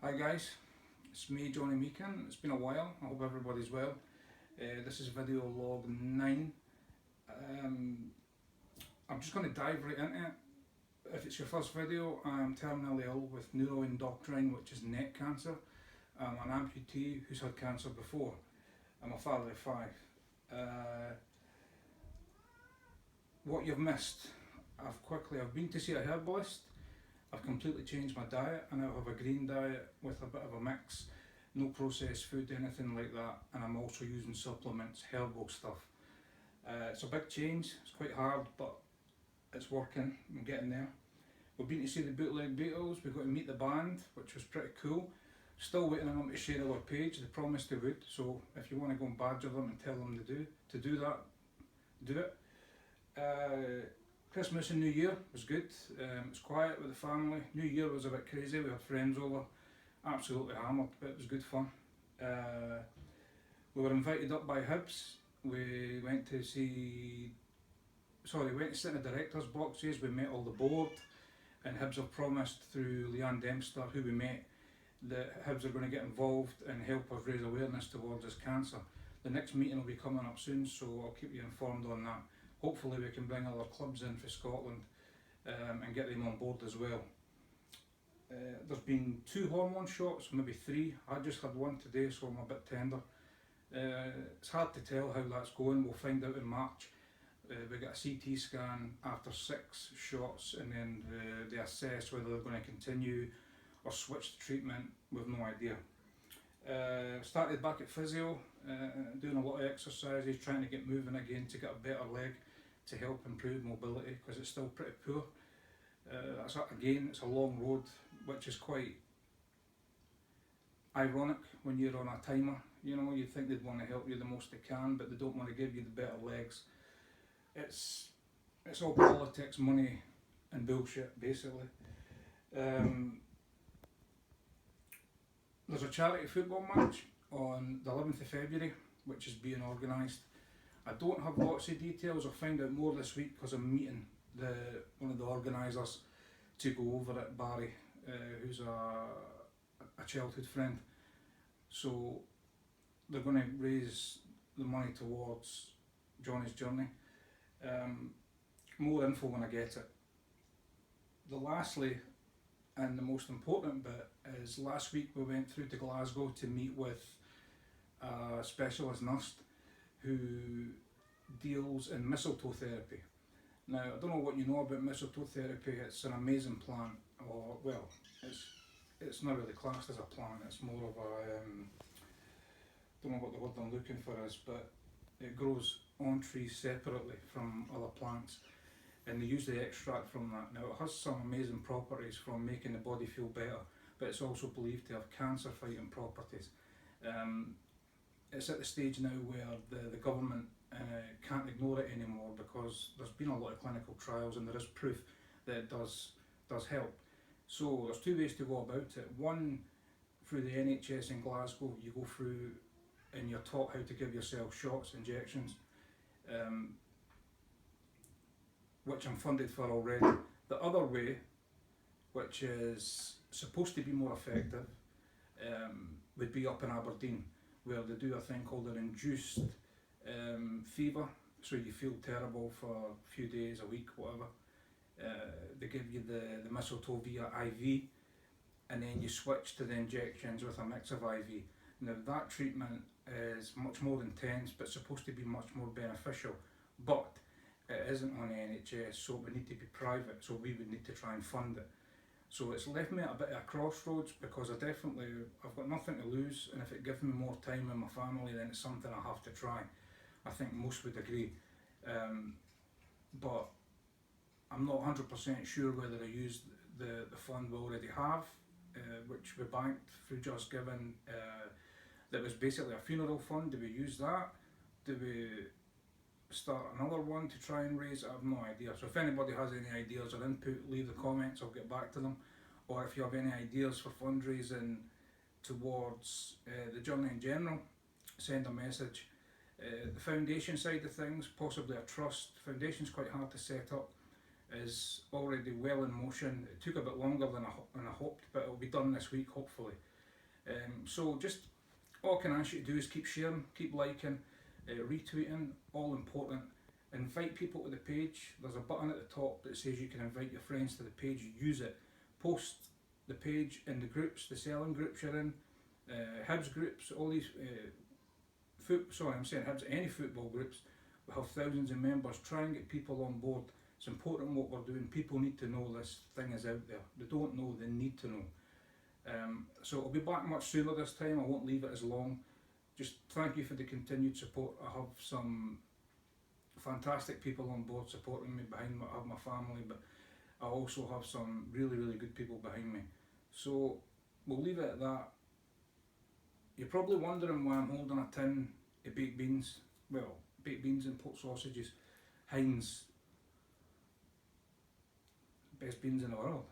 Hi guys, it's me Johnnie Meekin. It's been a while, I hope everybody's well. This is video log 9. Um, I'm just going to dive right into it. If it's your first video, I'm terminally ill with neuroendocrine, which is neck cancer. I'm an amputee who's had cancer before. I'm a father of 5. What you've missed, I've been to see a herbalist. I've completely changed my diet. I now have a green diet with a bit of a mix, no processed food, anything like that, and I'm also using supplements, herbal stuff. It's a big change, it's quite hard, but it's working, I'm getting there. We've been to see the Bootleg Beatles, we got to meet the band, which was pretty cool. Still waiting on them to share our page, they promised they would, so if you want to go and badger them and tell them to do that, do it. Christmas and New Year was good. It was quiet with the family. New Year was a bit crazy. We had friends over, absolutely hammered, but it was good fun. We were invited up by Hibs. We went to sit in the directors' boxes. We met all the board, and Hibs have promised through Leanne Dempster, who we met, that Hibs are going to get involved and help us raise awareness towards this cancer. The next meeting will be coming up soon, so I'll keep you informed on that. Hopefully we can bring other clubs in for Scotland and get them on board as well. There's been 2 hormone shots, maybe 3. I just had one today, so I'm a bit tender. It's hard to tell how that's going. We'll find out in March. We get a CT scan after 6 shots, and then they assess whether they're going to continue or switch the treatment. We've no idea. Started back at physio, doing a lot of exercises, trying to get moving again to get a better leg to help improve mobility, because it's still pretty poor. It's a long road, which is quite ironic when you're on a timer. You know, you think they'd want to help you the most they can, but they don't want to give you the better legs. It's all politics, money and bullshit, basically. There's a charity football match on the 11th of February, which is being organised. I don't have lots of details. I'll find out more this week because I'm meeting one of the organisers to go over it, Barry, who's a childhood friend. So they're going to raise the money towards Johnnie's journey. More info when I get it. Lastly, and the most important bit is last week we went through to Glasgow to meet with a specialist nurse who deals in mistletoe therapy. Now, I don't know what you know about mistletoe therapy. It's an amazing plant, or well, it's not really classed as a plant. It's more of a don't know what the word I'm looking for is, but it grows on trees separately from other plants, and they use the extract from that. Now, it has some amazing properties from making the body feel better, but it's also believed to have cancer fighting properties. It's at the stage now where the government can't ignore it anymore, because there's been a lot of clinical trials and there is proof that it does help. So there's 2 ways to go about it. One, through the NHS in Glasgow, you go through and you're taught how to give yourself shots, injections, which I'm funded for already. The other way, which is supposed to be more effective, would be up in Aberdeen, where they do a thing called an induced fever. So you feel terrible for a few days, a week, whatever. They give you the mistletoe via IV, and then you switch to the injections with a mix of IV. Now, that treatment is much more intense, but supposed to be much more beneficial, but it isn't on the NHS, so it would need to be private, so we would need to try and fund it. So it's left me at a bit of a crossroads, because I've got nothing to lose, and if it gives me more time with my family, then it's something I have to try. I think most would agree. But I'm not 100% sure whether I used the fund we already have, which we banked through Just Giving. That was basically a funeral fund. Do we use that? Do we start another one to try and raise it? I have no idea. So if anybody has any ideas or input, leave the comments, I'll get back to them. Or if you have any ideas for fundraising towards the journey in general, send a message. The foundation side of things, possibly a trust. Foundation's quite hard to set up, is already well in motion. It took a bit longer than I hoped, but it'll be done this week, hopefully. So just all I can ask you to do is keep sharing, keep liking, retweeting, all important. Invite people to the page. There's a button at the top that says you can invite your friends to the page. Use it. Post the page in the groups, the selling groups you're in, Hibs groups, all these any football groups. We have thousands of members. Try and get people on board. It's important what we're doing. People need to know this thing is out there. They don't know, they need to know. So I'll be back much sooner this time. I won't leave it as long. Just thank you for the continued support. I have some fantastic people on board supporting me behind me. I have my family, but I also have some really, really good people behind me. So we'll leave it at that. You're probably wondering why I'm holding a tin of baked beans. Well, baked beans and pork sausages. Heinz, best beans in the world.